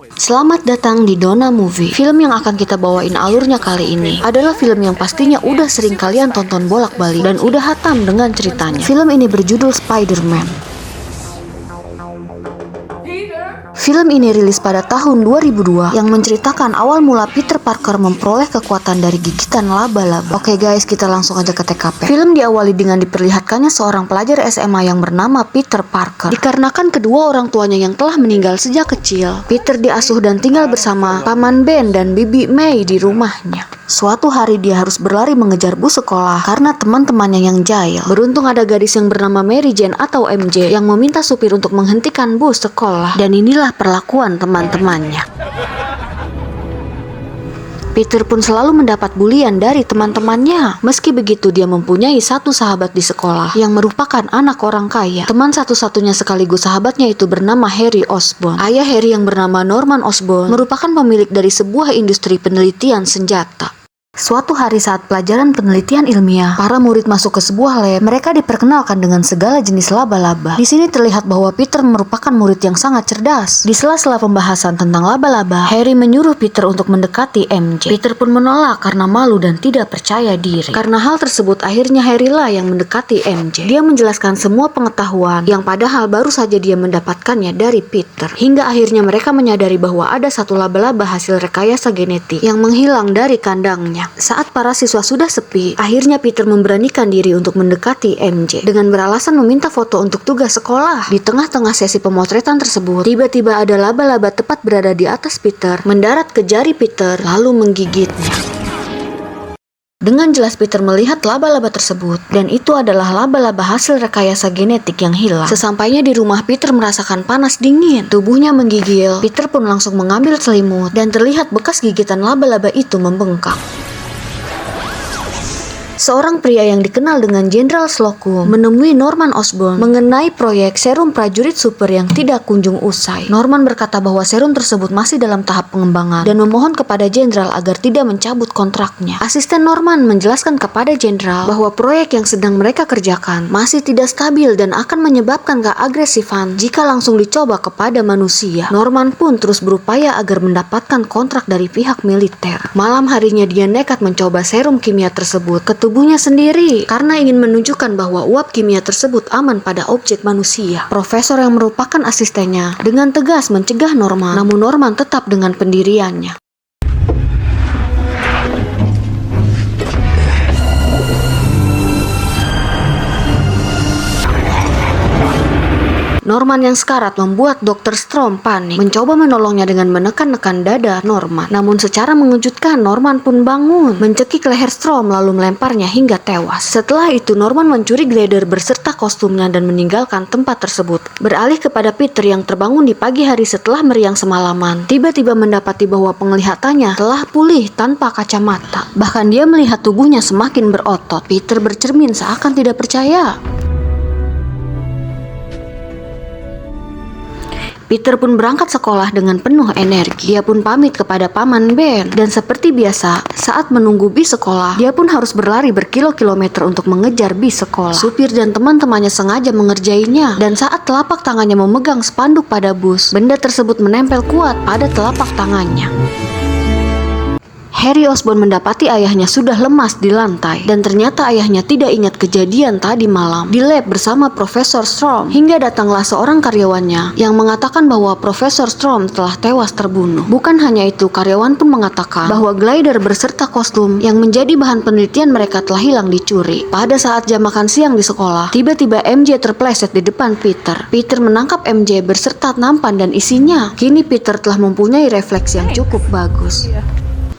Selamat datang di Dona Movie. Film yang akan kita bawain alurnya kali ini adalah film yang pastinya udah sering kalian tonton bolak-balik dan udah hatam dengan ceritanya. Film ini berjudul Spider-Man. Film ini rilis pada tahun 2002 yang menceritakan awal mula Peter Parker memperoleh kekuatan dari gigitan laba-laba. Oke guys, kita langsung aja ke TKP. Film diawali dengan diperlihatkannya seorang pelajar SMA yang bernama Peter Parker. Dikarenakan kedua orang tuanya yang telah meninggal sejak kecil, Peter diasuh dan tinggal bersama Paman Ben dan Bibi May di rumahnya. Suatu hari dia harus berlari mengejar bus sekolah karena teman-temannya yang jahil. Beruntung ada gadis yang bernama Mary Jane atau MJ yang meminta supir untuk menghentikan bus sekolah. Dan inilah perlakuan teman-temannya. Peter pun selalu mendapat bulian dari teman-temannya. Meski begitu, dia mempunyai satu sahabat di sekolah yang merupakan anak orang kaya. Teman satu-satunya sekaligus sahabatnya itu bernama Harry Osborn. Ayah Harry yang bernama Norman Osborn merupakan pemilik dari sebuah industri penelitian senjata. Suatu hari saat pelajaran penelitian ilmiah, para murid masuk ke sebuah lab. Mereka diperkenalkan dengan segala jenis laba-laba. Di sini terlihat bahwa Peter merupakan murid yang sangat cerdas. Di sela-sela pembahasan tentang laba-laba, Harry menyuruh Peter untuk mendekati MJ. Peter pun menolak karena malu dan tidak percaya diri. Karena hal tersebut, akhirnya Harry lah yang mendekati MJ. Dia menjelaskan semua pengetahuan yang padahal baru saja dia mendapatkannya dari Peter. Hingga akhirnya mereka menyadari bahwa ada satu laba-laba hasil rekayasa genetik yang menghilang dari kandangnya. Saat para siswa sudah sepi, akhirnya Peter memberanikan diri untuk mendekati MJ dengan beralasan meminta foto untuk tugas sekolah. Di tengah-tengah sesi pemotretan tersebut, tiba-tiba ada laba-laba tepat berada di atas Peter, mendarat ke jari Peter lalu menggigitnya. Dengan jelas Peter melihat laba-laba tersebut, dan itu adalah laba-laba hasil rekayasa genetik yang hilang. Sesampainya di rumah, Peter merasakan panas dingin. Tubuhnya menggigil. Peter pun langsung mengambil selimut, dan terlihat bekas gigitan laba-laba itu membengkak. Seorang pria yang dikenal dengan Jenderal Slocum menemui Norman Osborn mengenai proyek serum prajurit super yang tidak kunjung usai. Norman berkata bahwa serum tersebut masih dalam tahap pengembangan dan memohon kepada Jenderal agar tidak mencabut kontraknya. Asisten Norman menjelaskan kepada Jenderal bahwa proyek yang sedang mereka kerjakan masih tidak stabil dan akan menyebabkan keagresifan jika langsung dicoba kepada manusia. Norman pun terus berupaya agar mendapatkan kontrak dari pihak militer. Malam harinya dia nekat mencoba serum kimia tersebut ke tubuhnya sendiri karena ingin menunjukkan bahwa uap kimia tersebut aman pada objek manusia. Profesor yang merupakan asistennya dengan tegas mencegah Norman, namun Norman tetap dengan pendiriannya. Norman yang sekarat membuat Dr. Strom panik, mencoba menolongnya dengan menekan-nekan dada Norman. Namun secara mengejutkan, Norman pun bangun, mencekik leher Strom lalu melemparnya hingga tewas. Setelah itu, Norman mencuri glider berserta kostumnya dan meninggalkan tempat tersebut. Beralih kepada Peter yang terbangun di pagi hari setelah meriang semalaman. Tiba-tiba mendapati bahwa penglihatannya telah pulih tanpa kacamata. Bahkan dia melihat tubuhnya semakin berotot. Peter bercermin seakan tidak percaya. Peter pun berangkat sekolah dengan penuh energi. Dia pun pamit kepada Paman Ben. Dan seperti biasa, saat menunggu bis sekolah, dia pun harus berlari berkilo-kilometer untuk mengejar bis sekolah. Supir dan teman-temannya sengaja mengerjainya. Dan saat telapak tangannya memegang spanduk pada bus, benda tersebut menempel kuat pada telapak tangannya. Harry Osborn mendapati ayahnya sudah lemas di lantai dan ternyata ayahnya tidak ingat kejadian tadi malam di lab bersama Profesor Strom. Hingga datanglah seorang karyawannya yang mengatakan bahwa Profesor Strom telah tewas terbunuh. Bukan hanya itu, karyawan pun mengatakan bahwa glider berserta kostum yang menjadi bahan penelitian mereka telah hilang dicuri. Pada saat jam makan siang di sekolah, tiba-tiba MJ terpleset di depan Peter. Peter menangkap MJ berserta nampan dan isinya. Kini Peter telah mempunyai refleks yang cukup bagus.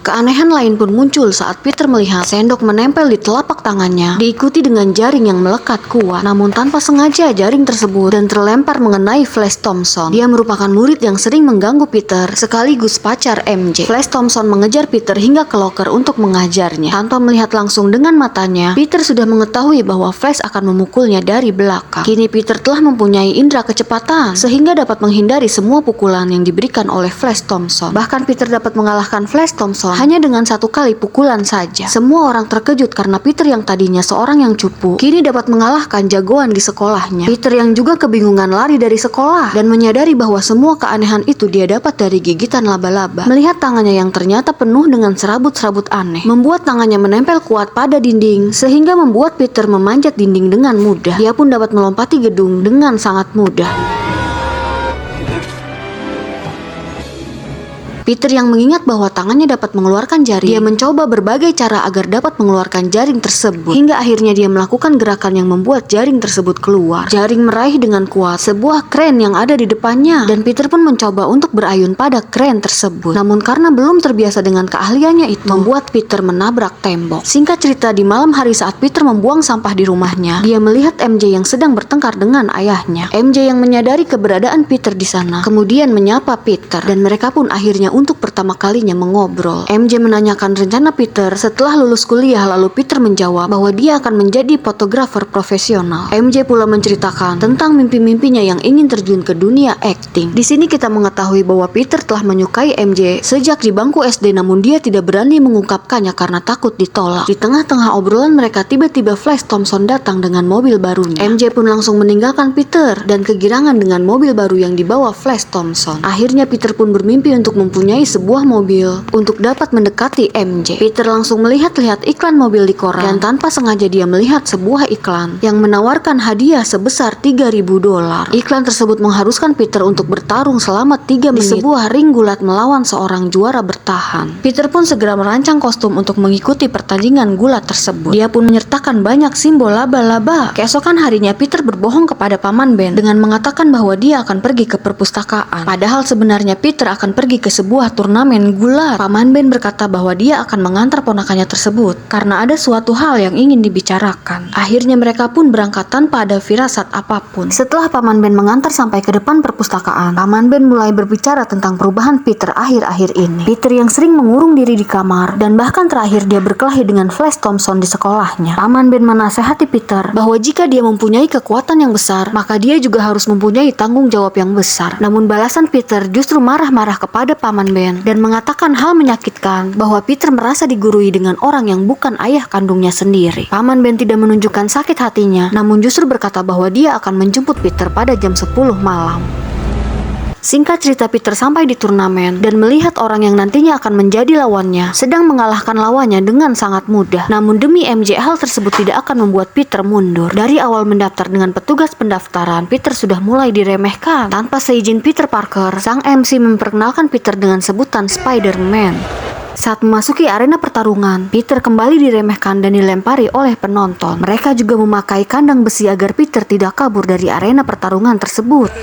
Keanehan lain pun muncul saat Peter melihat sendok menempel di telapak tangannya, diikuti dengan jaring yang melekat kuat. Namun tanpa sengaja jaring tersebut dan terlempar mengenai Flash Thompson. Dia merupakan murid yang sering mengganggu Peter, sekaligus pacar MJ. Flash Thompson mengejar Peter hingga ke loker untuk mengajarnya. Tanpa melihat langsung dengan matanya, Peter sudah mengetahui bahwa Flash akan memukulnya dari belakang. Kini Peter telah mempunyai indera kecepatan, sehingga dapat menghindari semua pukulan yang diberikan oleh Flash Thompson. Bahkan Peter dapat mengalahkan Flash Thompson Thompson hanya dengan satu kali pukulan saja. Semua orang terkejut karena Peter yang tadinya seorang yang cupu, kini dapat mengalahkan jagoan di sekolahnya. Peter yang juga kebingungan lari dari sekolah dan menyadari bahwa semua keanehan itu dia dapat dari gigitan laba-laba. Melihat tangannya yang ternyata penuh dengan serabut-serabut aneh, membuat tangannya menempel kuat pada dinding, sehingga membuat Peter memanjat dinding dengan mudah. Dia pun dapat melompati gedung dengan sangat mudah. Peter yang mengingat bahwa tangannya dapat mengeluarkan jaring, dia mencoba berbagai cara agar dapat mengeluarkan jaring tersebut, hingga akhirnya dia melakukan gerakan yang membuat jaring tersebut keluar. Jaring meraih dengan kuat sebuah kren yang ada di depannya, dan Peter pun mencoba untuk berayun pada kren tersebut. Namun karena belum terbiasa dengan keahliannya itu, membuat Peter menabrak tembok. Singkat cerita, di malam hari saat Peter membuang sampah di rumahnya, dia melihat MJ yang sedang bertengkar dengan ayahnya. MJ yang menyadari keberadaan Peter di sana, kemudian menyapa Peter, dan mereka pun akhirnya untuk pertama kalinya mengobrol. MJ menanyakan rencana Peter setelah lulus kuliah, lalu Peter menjawab bahwa dia akan menjadi fotografer profesional. MJ pula menceritakan tentang mimpi-mimpinya yang ingin terjun ke dunia akting. Di sini kita mengetahui bahwa Peter telah menyukai MJ sejak di bangku SD, namun dia tidak berani mengungkapkannya karena takut ditolak. Di tengah-tengah obrolan mereka, tiba-tiba Flash Thompson datang dengan mobil barunya. MJ pun langsung meninggalkan Peter dan kegirangan dengan mobil baru yang dibawa Flash Thompson. Akhirnya Peter pun bermimpi untuk mempunyai sebuah mobil untuk dapat mendekati MJ. Peter langsung melihat-lihat iklan mobil di koran, dan tanpa sengaja dia melihat sebuah iklan yang menawarkan hadiah sebesar $3.000. Iklan tersebut mengharuskan Peter untuk bertarung selama 3 menit di sebuah ring gulat melawan seorang juara bertahan. Peter pun segera merancang kostum untuk mengikuti pertandingan gulat tersebut. Dia pun menyertakan banyak simbol laba-laba. Keesokan harinya Peter berbohong kepada paman Ben dengan mengatakan bahwa dia akan pergi ke perpustakaan. Padahal sebenarnya Peter akan pergi ke sebuah turnamen gulat. Paman Ben berkata bahwa dia akan mengantar ponakannya tersebut karena ada suatu hal yang ingin dibicarakan. Akhirnya mereka pun berangkat tanpa ada firasat apapun. Setelah paman Ben mengantar sampai ke depan perpustakaan, paman Ben mulai berbicara tentang perubahan Peter akhir-akhir ini. Peter yang sering mengurung diri di kamar, dan bahkan terakhir dia berkelahi dengan Flash Thompson di sekolahnya. Paman Ben menasehati Peter bahwa jika dia mempunyai kekuatan yang besar, maka dia juga harus mempunyai tanggung jawab yang besar. Namun balasan Peter justru marah-marah kepada paman Ben dan mengatakan hal menyakitkan bahwa Peter merasa digurui dengan orang yang bukan ayah kandungnya sendiri. Paman Ben tidak menunjukkan sakit hatinya, namun justru berkata bahwa dia akan menjemput Peter pada jam 10 malam. Singkat cerita, Peter sampai di turnamen dan melihat orang yang nantinya akan menjadi lawannya sedang mengalahkan lawannya dengan sangat mudah. Namun demi MJ, hal tersebut tidak akan membuat Peter mundur. Dari awal mendaftar dengan petugas pendaftaran, Peter sudah mulai diremehkan. Tanpa seizin Peter Parker, sang MC memperkenalkan Peter dengan sebutan Spider-Man. Saat memasuki arena pertarungan, Peter kembali diremehkan dan dilempari oleh penonton. Mereka juga memakai kandang besi agar Peter tidak kabur dari arena pertarungan tersebut.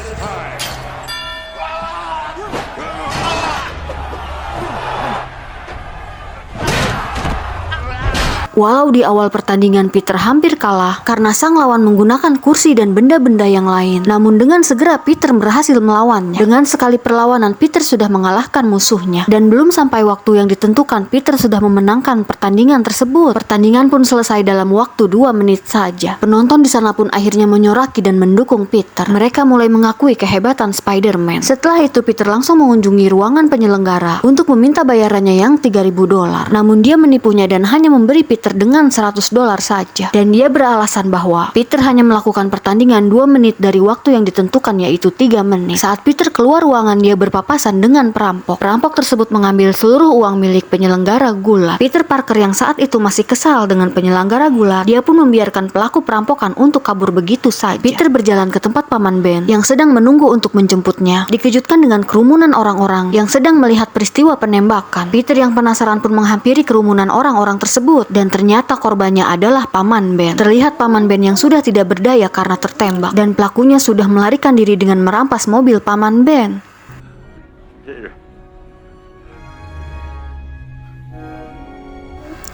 Walau di awal pertandingan Peter hampir kalah karena sang lawan menggunakan kursi dan benda-benda yang lain, namun dengan segera Peter berhasil melawannya. Dengan sekali perlawanan, Peter sudah mengalahkan musuhnya, dan belum sampai waktu yang ditentukan Peter sudah memenangkan pertandingan tersebut. Pertandingan pun selesai dalam waktu 2 menit saja. Penonton di sana pun akhirnya menyoraki dan mendukung Peter. Mereka mulai mengakui kehebatan Spider-Man. Setelah itu Peter langsung mengunjungi ruangan penyelenggara untuk meminta bayarannya yang $3.000. Namun dia menipunya dan hanya memberi Peter dengan $100 saja, dan dia beralasan bahwa Peter hanya melakukan pertandingan 2 menit dari waktu yang ditentukan, yaitu 3 menit. Saat Peter keluar ruangan, dia berpapasan dengan perampok. Perampok tersebut mengambil seluruh uang milik penyelenggara gulat. Peter Parker yang saat itu masih kesal dengan penyelenggara gulat, dia pun membiarkan pelaku perampokan untuk kabur begitu saja. Peter berjalan ke tempat paman Ben yang sedang menunggu untuk menjemputnya, dikejutkan dengan kerumunan orang-orang yang sedang melihat peristiwa penembakan. Peter yang penasaran pun menghampiri kerumunan orang-orang tersebut, dan ternyata korbannya adalah paman Ben. Terlihat paman Ben yang sudah tidak berdaya karena tertembak, dan pelakunya sudah melarikan diri dengan merampas mobil paman Ben.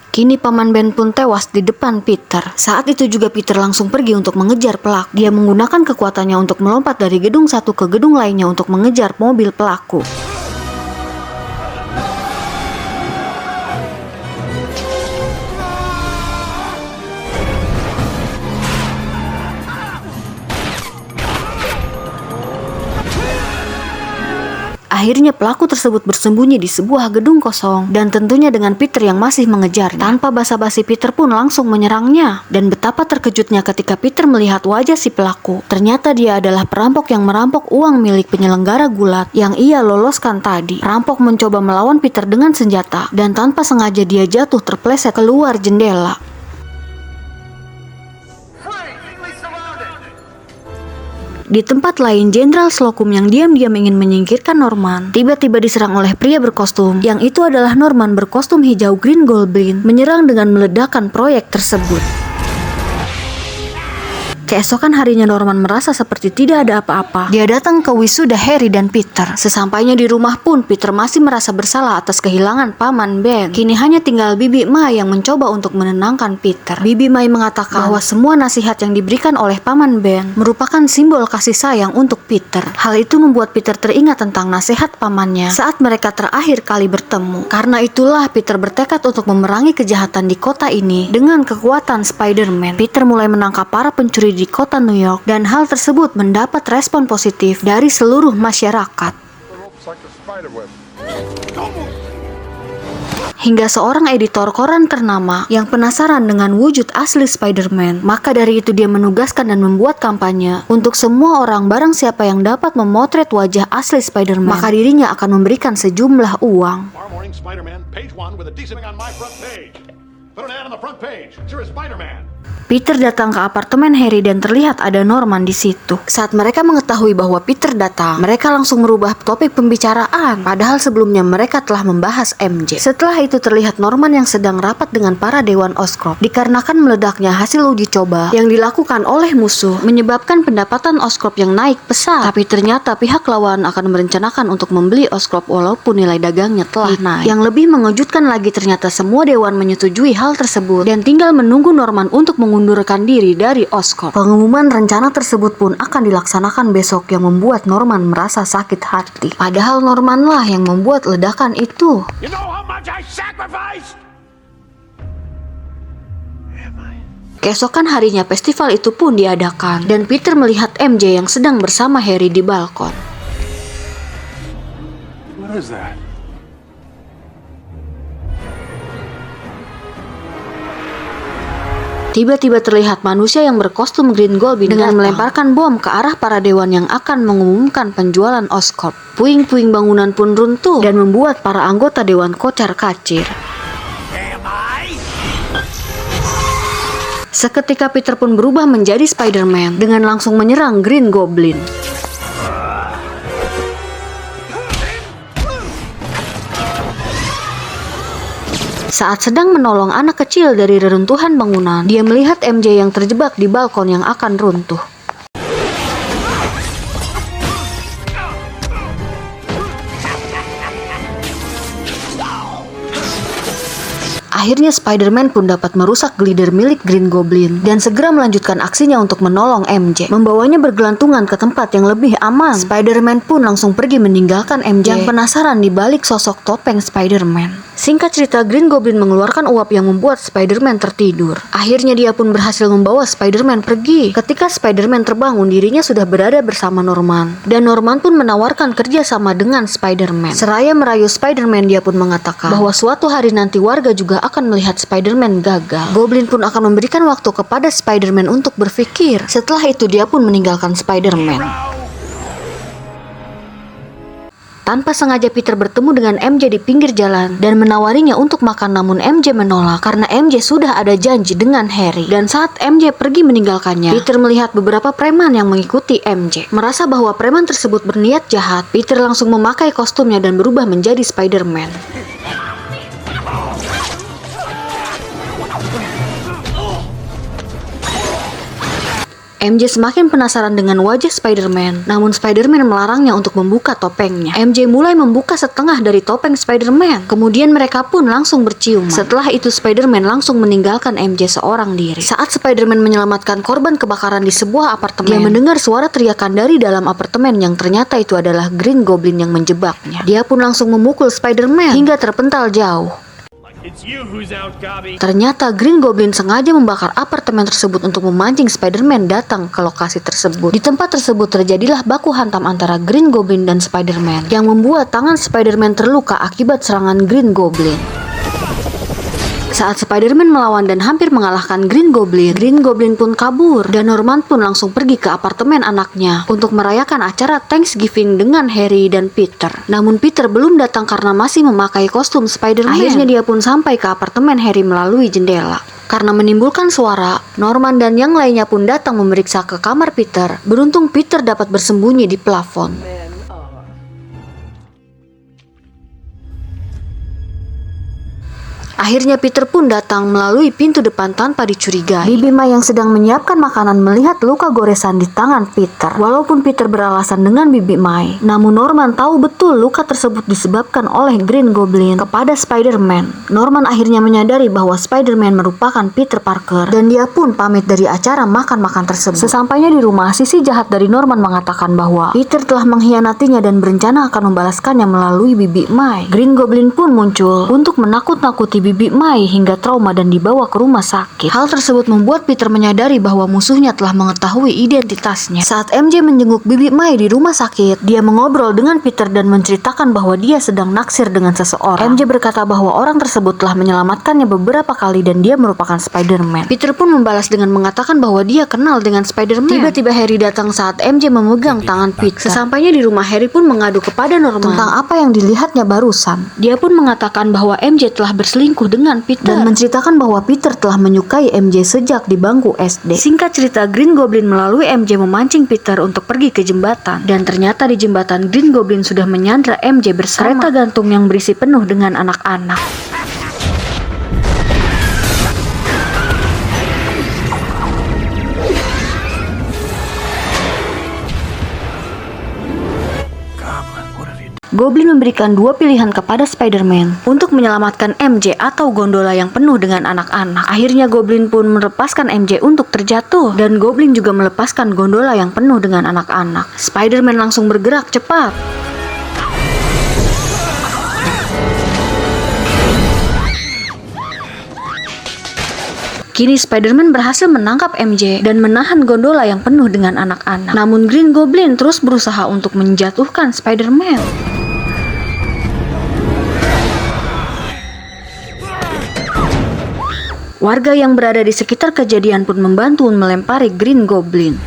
Kini paman Ben pun tewas di depan Peter. Saat itu juga Peter langsung pergi untuk mengejar pelaku. Dia menggunakan kekuatannya untuk melompat dari gedung satu ke gedung lainnya untuk mengejar mobil pelaku. Akhirnya pelaku tersebut bersembunyi di sebuah gedung kosong dan tentunya dengan Peter yang masih mengejar. Tanpa basa-basi Peter pun langsung menyerangnya. Dan betapa terkejutnya ketika Peter melihat wajah si pelaku. Ternyata dia adalah perampok yang merampok uang milik penyelenggara gulat yang ia loloskan tadi. Perampok mencoba melawan Peter dengan senjata dan tanpa sengaja dia jatuh terpleset keluar jendela. Di tempat lain, Jenderal Slocum yang diam-diam ingin menyingkirkan Norman tiba-tiba diserang oleh pria berkostum yang itu adalah Norman berkostum hijau Green Goblin menyerang dengan meledakkan proyek tersebut. Keesokan harinya Norman merasa seperti tidak ada apa-apa. Dia datang ke wisuda Harry dan Peter. Sesampainya di rumah pun Peter masih merasa bersalah atas kehilangan paman Ben. Kini hanya tinggal Bibi Mai yang mencoba untuk menenangkan Peter. Bibi Mai mengatakan bahwa semua nasihat yang diberikan oleh paman Ben merupakan simbol kasih sayang untuk Peter. Hal itu membuat Peter teringat tentang nasihat pamannya saat mereka terakhir kali bertemu. Karena itulah Peter bertekad untuk memerangi kejahatan di kota ini dengan kekuatan Spider-Man. Peter mulai menangkap para pencuri di kota New York dan hal tersebut mendapat respon positif dari seluruh masyarakat. Hingga seorang editor koran ternama yang penasaran dengan wujud asli Spider-Man, maka dari itu dia menugaskan dan membuat kampanye untuk semua orang barang siapa yang dapat memotret wajah asli Spider-Man, maka dirinya akan memberikan sejumlah uang. Peter datang ke apartemen Harry dan terlihat ada Norman di situ. Saat mereka mengetahui bahwa Peter datang, mereka langsung merubah topik pembicaraan. Padahal sebelumnya mereka telah membahas MJ. Setelah itu terlihat Norman yang sedang rapat dengan para Dewan Oscorp. Dikarenakan meledaknya hasil uji coba yang dilakukan oleh musuh, menyebabkan pendapatan Oscorp yang naik pesat. Tapi ternyata pihak lawan akan merencanakan untuk membeli Oscorp walaupun nilai dagangnya telah naik. Yang lebih mengejutkan lagi ternyata semua Dewan menyetujui hal tersebut dan tinggal menunggu Norman untuk mengundurkan diri dari Oscorp. Pengumuman rencana tersebut pun akan dilaksanakan besok yang membuat Norman merasa sakit hati. Padahal Norman lah yang membuat ledakan itu. Keesokan harinya festival itu pun diadakan dan Peter melihat MJ yang sedang bersama Harry di balkon. What is that? Tiba-tiba terlihat manusia yang berkostum Green Goblin dengan melemparkan bom ke arah para dewan yang akan mengumumkan penjualan Oscorp. Puing-puing bangunan pun runtuh dan membuat para anggota dewan kocar-kacir. Seketika Peter pun berubah menjadi Spider-Man dengan langsung menyerang Green Goblin. Saat sedang menolong anak kecil dari reruntuhan bangunan, dia melihat MJ yang terjebak di balkon yang akan runtuh. Akhirnya Spider-Man pun dapat merusak glider milik Green Goblin dan segera melanjutkan aksinya untuk menolong MJ, membawanya bergelantungan ke tempat yang lebih aman. Spider-Man pun langsung pergi meninggalkan MJ yang penasaran di balik sosok topeng Spider-Man. Singkat cerita, Green Goblin mengeluarkan uap yang membuat Spider-Man tertidur. Akhirnya dia pun berhasil membawa Spider-Man pergi. Ketika Spider-Man terbangun, dirinya sudah berada bersama Norman. Dan Norman pun menawarkan kerjasama dengan Spider-Man. Seraya merayu Spider-Man, dia pun mengatakan bahwa suatu hari nanti warga juga akan melihat Spider-Man gagal. Goblin pun akan memberikan waktu kepada Spider-Man untuk berpikir. Setelah itu dia pun meninggalkan Spider-Man. Tanpa sengaja Peter bertemu dengan MJ di pinggir jalan dan menawarinya untuk makan, namun MJ menolak karena MJ sudah ada janji dengan Harry. Dan saat MJ pergi meninggalkannya, Peter melihat beberapa preman yang mengikuti MJ. Merasa bahwa preman tersebut berniat jahat, Peter langsung memakai kostumnya dan berubah menjadi Spider-Man. MJ semakin penasaran dengan wajah Spider-Man, namun Spider-Man melarangnya untuk membuka topengnya. MJ mulai membuka setengah dari topeng Spider-Man. Kemudian mereka pun langsung berciuman. Setelah itu Spider-Man langsung meninggalkan MJ seorang diri. Saat Spider-Man menyelamatkan korban kebakaran di sebuah apartemen, dia mendengar suara teriakan dari dalam apartemen yang ternyata itu adalah Green Goblin yang menjebaknya. Dia pun langsung memukul Spider-Man hingga terpental jauh. Ternyata Green Goblin sengaja membakar apartemen tersebut untuk memancing Spider-Man datang ke lokasi tersebut. Di tempat tersebut terjadilah baku hantam antara Green Goblin dan Spider-Man yang membuat tangan Spider-Man terluka akibat serangan Green Goblin. Saat Spider-Man melawan dan hampir mengalahkan Green Goblin pun kabur dan Norman pun langsung pergi ke apartemen anaknya untuk merayakan acara Thanksgiving dengan Harry dan Peter. Namun Peter belum datang karena masih memakai kostum Spider-Man. Akhirnya dia pun sampai ke apartemen Harry melalui jendela. Karena menimbulkan suara, Norman dan yang lainnya pun datang memeriksa ke kamar Peter. Beruntung Peter dapat bersembunyi di plafon. Akhirnya Peter pun datang melalui pintu depan tanpa dicurigai. Bibi Mai yang sedang menyiapkan makanan melihat luka goresan di tangan Peter. Walaupun Peter beralasan dengan Bibi Mai, namun Norman tahu betul luka tersebut disebabkan oleh Green Goblin kepada Spider-Man. Norman akhirnya menyadari bahwa Spider-Man merupakan Peter Parker dan dia pun pamit dari acara makan-makan tersebut. Sesampainya di rumah, sisi jahat dari Norman mengatakan bahwa Peter telah mengkhianatinya dan berencana akan membalaskannya melalui Bibi Mai. Green Goblin pun muncul untuk menakut-nakuti Bibi Mai hingga trauma dan dibawa ke rumah sakit. Hal tersebut membuat Peter menyadari bahwa musuhnya telah mengetahui identitasnya. Saat MJ menjenguk Bibi Mai di rumah sakit, dia mengobrol dengan Peter dan menceritakan bahwa dia sedang naksir dengan seseorang. MJ berkata bahwa orang tersebut telah menyelamatkannya beberapa kali dan dia merupakan Spider-Man. Peter pun membalas dengan mengatakan bahwa dia kenal dengan Spider-Man. Tiba-tiba Harry datang saat MJ memegang tangan Peter. Sesampainya di rumah, Harry pun mengadu kepada Norman tentang apa yang dilihatnya barusan. Dia pun mengatakan bahwa MJ telah berselingkuh dengan Peter dan menceritakan bahwa Peter telah menyukai MJ sejak di bangku SD. Singkat cerita, Green Goblin melalui MJ memancing Peter untuk pergi ke jembatan, dan ternyata di jembatan Green Goblin sudah menyandra MJ bersama kereta gantung yang berisi penuh dengan anak-anak. Goblin memberikan dua pilihan kepada Spider-Man untuk menyelamatkan MJ atau gondola yang penuh dengan anak-anak. Akhirnya Goblin pun melepaskan MJ untuk terjatuh dan Goblin juga melepaskan gondola yang penuh dengan anak-anak. Spider-Man langsung bergerak cepat. Kini Spider-Man berhasil menangkap MJ dan menahan gondola yang penuh dengan anak-anak. Namun Green Goblin terus berusaha untuk menjatuhkan Spider-Man. Warga yang berada di sekitar kejadian pun membantu melempari Green Goblin.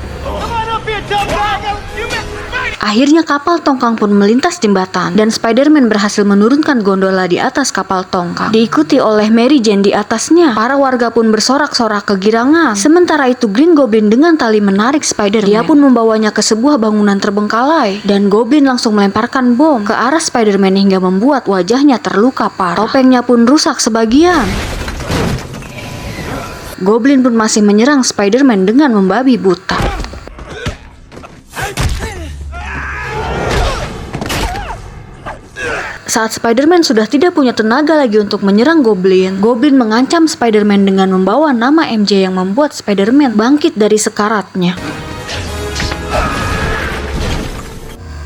Akhirnya kapal tongkang pun melintas jembatan dan Spider-Man berhasil menurunkan gondola di atas kapal tongkang. Diikuti oleh Mary Jane di atasnya. Para warga pun bersorak-sorak kegirangan. Sementara itu Green Goblin dengan tali menarik Spider-Man. Dia pun membawanya ke sebuah bangunan terbengkalai dan Goblin langsung melemparkan bom ke arah Spider-Man hingga membuat wajahnya terluka parah. Topengnya pun rusak sebagian. Goblin pun masih menyerang Spider-Man dengan membabi buta. Saat Spider-Man sudah tidak punya tenaga lagi untuk menyerang Goblin, Goblin mengancam Spider-Man dengan membawa nama MJ yang membuat Spider-Man bangkit dari sekaratnya.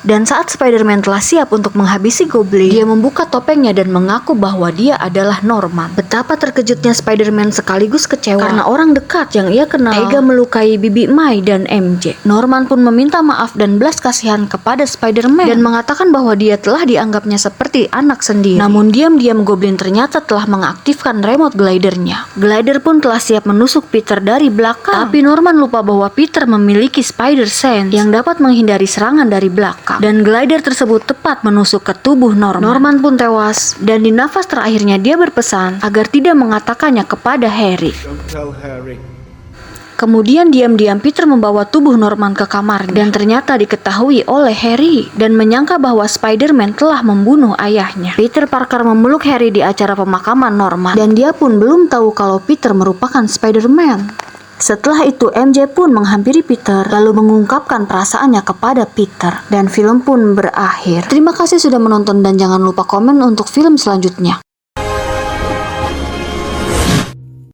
Dan saat Spider-Man telah siap untuk menghabisi Goblin, dia membuka topengnya dan mengaku bahwa dia adalah Norman. Betapa terkejutnya Spider-Man sekaligus kecewa karena orang dekat yang ia kenal tega melukai Bibi Mai dan MJ. Norman pun meminta maaf dan belas kasihan kepada Spider-Man dan mengatakan bahwa dia telah dianggapnya seperti anak sendiri. Namun diam-diam Goblin ternyata telah mengaktifkan remote glidernya. Glider pun telah siap menusuk Peter dari belakang. Tapi Norman lupa bahwa Peter memiliki Spider Sense yang dapat menghindari serangan dari belakang. Dan glider tersebut tepat menusuk ke tubuh Norman. Norman pun tewas dan di nafas terakhirnya dia berpesan agar tidak mengatakannya kepada Harry. Kemudian diam-diam Peter membawa tubuh Norman ke kamarnya dan ternyata diketahui oleh Harry dan menyangka bahwa Spider-Man telah membunuh ayahnya. Peter Parker memeluk Harry di acara pemakaman Norman dan dia pun belum tahu kalau Peter merupakan Spider-Man. Setelah itu MJ pun menghampiri Peter lalu mengungkapkan perasaannya kepada Peter dan film pun berakhir. Terima kasih sudah menonton dan jangan lupa komen untuk film selanjutnya.